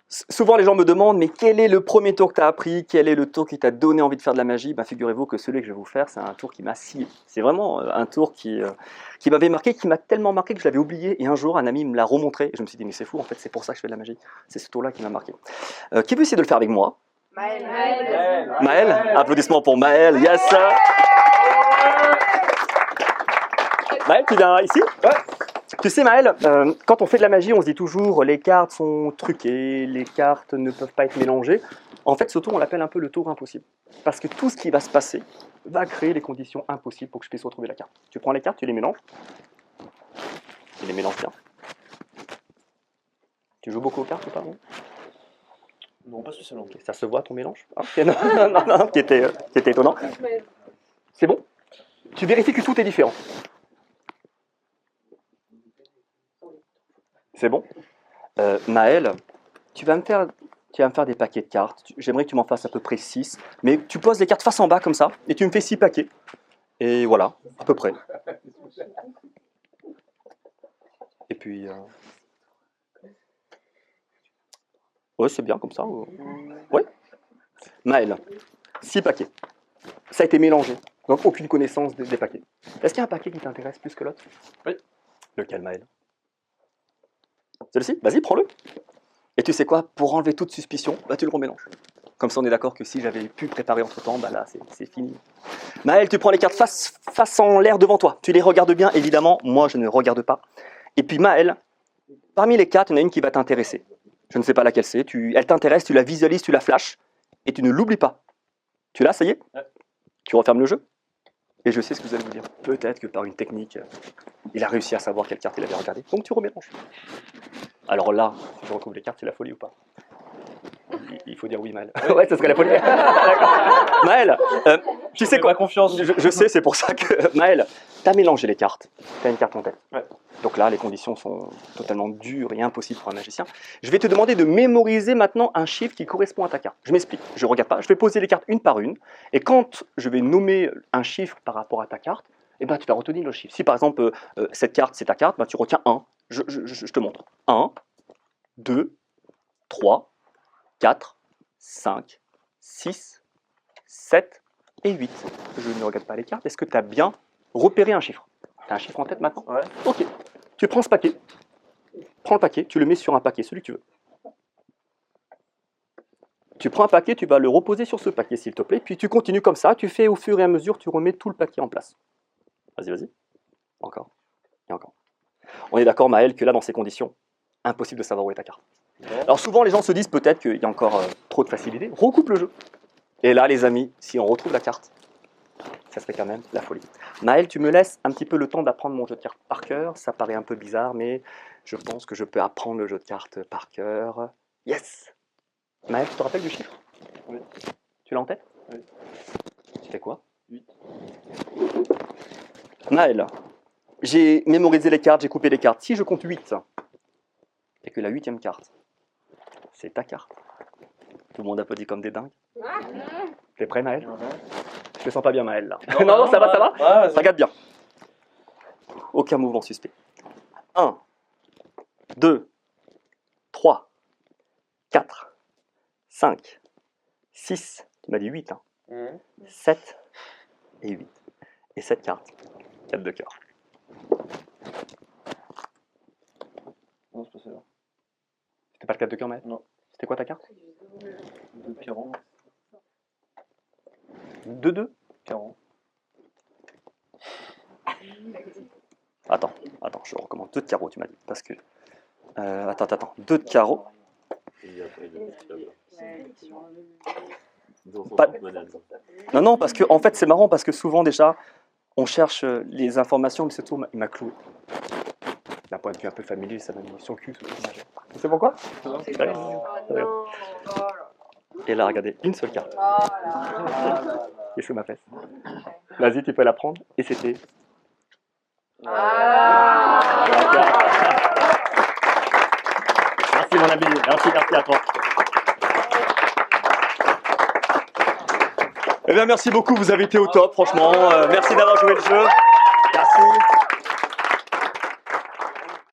Souvent, les gens me demandent, mais quel est le premier tour que tu as appris? Quel est le tour qui t'a donné envie de faire de la magie? Ben, figurez-vous que celui que je vais vous faire, c'est un tour qui m'a scié. C'est vraiment un tour qui m'avait marqué, qui m'a tellement marqué que je l'avais oublié. Et un jour, un ami me l'a remontré. Et je me suis dit, mais c'est fou, en fait, c'est pour ça que je fais de la magie. C'est ce tour-là qui m'a marqué. Qui veut essayer de le faire avec moi? Maël. Maël. Applaudissements pour Maël. Yes. Maël, tu viens ici? Ouais. Tu sais Maël, quand on fait de la magie, on se dit toujours les cartes sont truquées, les cartes ne peuvent pas être mélangées. En fait, ce tour, on l'appelle un peu le tour impossible. Parce que tout ce qui va se passer va créer les conditions impossibles pour que je puisse retrouver la carte. Tu prends les cartes, tu les mélanges. Tu les mélanges bien. Tu joues beaucoup aux cartes ou pas? Non, pas spécialement. Okay, ça se voit ton mélange? Okay, non, qui était étonnant. C'est bon? Tu vérifies que tout est différent. C'est bon? Maël, tu vas me faire des paquets de cartes. J'aimerais que tu m'en fasses à peu près 6. Mais tu poses les cartes face en bas comme ça, et tu me fais 6 paquets. Et voilà, à peu près. Et puis... Ouais, c'est bien comme ça. Ouais. Maël, 6 paquets. Ça a été mélangé. Donc aucune connaissance des paquets. Est-ce qu'il y a un paquet qui t'intéresse plus que l'autre? Oui. Lequel, Maël? Celui-ci? Vas-y, prends-le. Et tu sais quoi? Pour enlever toute suspicion, bah, tu le remélanges. Comme ça, on est d'accord que si j'avais pu préparer entre-temps, bah là, c'est fini. Maël, tu prends les cartes face en l'air devant toi. Tu les regardes bien, évidemment. Moi, je ne regarde pas. Et puis, Maël, parmi les cartes, il y en a une qui va t'intéresser. Je ne sais pas laquelle c'est. Elle t'intéresse, tu la visualises, tu la flashes. Et tu ne l'oublies pas. Tu l'as, ça y est? Ouais. Tu refermes le jeu. Et je sais ce que vous allez vous dire. Peut-être que par une technique, il a réussi à savoir quelle carte il avait regardée. Donc tu remélanges. Alors là, si je retrouve les cartes, c'est la folie ou pas? Il faut dire oui, Maël. Ouais, ça serait la folie. Maël, tu sais quoi? Confiance. Je sais, c'est pour ça que... Maël, tu as mélangé les cartes. Tu as une carte en tête. Ouais. Donc là, les conditions sont totalement dures et impossibles pour un magicien. Je vais te demander de mémoriser maintenant un chiffre qui correspond à ta carte. Je m'explique. Je ne regarde pas. Je vais poser les cartes une par une. Et quand je vais nommer un chiffre par rapport à ta carte, eh ben, tu vas retenir le chiffre. Si par exemple, cette carte, c'est ta carte, ben, tu retiens 1. Je te montre. 1, 2, 3, 4, 5, 6, 7 et 8. Je ne regarde pas les cartes. Est-ce que tu as bien repéré un chiffre? Tu as un chiffre en tête maintenant? Ouais. Ok. Tu prends ce paquet. Prends le paquet, tu le mets sur un paquet, celui que tu veux. Tu prends un paquet, tu vas le reposer sur ce paquet, s'il te plaît. Puis tu continues comme ça. Tu fais au fur et à mesure, tu remets tout le paquet en place. Vas-y, vas-y. Encore. Et encore. On est d'accord, Maël, que là, dans ces conditions, impossible de savoir où est ta carte. Alors souvent, les gens se disent peut-être qu'il y a encore trop de facilité. Recoupe le jeu. Et là, les amis, si on retrouve la carte, ça serait quand même la folie. Maël, tu me laisses un petit peu le temps d'apprendre mon jeu de cartes par cœur. Ça paraît un peu bizarre, mais je pense que je peux apprendre le jeu de cartes par cœur. Yes! Maël, tu te rappelles du chiffre? Oui. Tu l'as en tête? Oui. Tu fais quoi? 8. Maël, j'ai mémorisé les cartes, j'ai coupé les cartes. Si je compte 8, et que la 8e carte, c'est ta carte. Tout le monde applaudit comme des dingues. T'es prêt, Maël? Je te sens pas bien, Maël, là. Non, ça va. Ouais, Regarde bien. Aucun mouvement suspect. 1, 2, 3, 4, 5, 6, tu m'as dit 8, hein. 7 et 8. Et cette carte, 4 de cœur. Non, c'est pas celle-là. C'était pas le 4 de cœur, Maël? Non. C'était quoi ta carte? 2 de carreau. 2-2. Carreau. Attends, je recommence. 2 de carreau, tu m'as dit. Parce que. Attends. 2 de carreau. Pas- Non, parce que en fait, c'est marrant parce que souvent déjà, on cherche les informations, mais ce tour, il m'a cloué. D'un point de vue un peu familier, ça m'a mis sur le cul. Tu sais pourquoi? Et là, regardez, une seule carte. Et sous ma fesse. Vas-y, tu peux la prendre. Et c'était. Merci mon ami, merci à toi. Eh bien merci beaucoup, vous avez été au top, franchement. Merci d'avoir joué le jeu. Merci.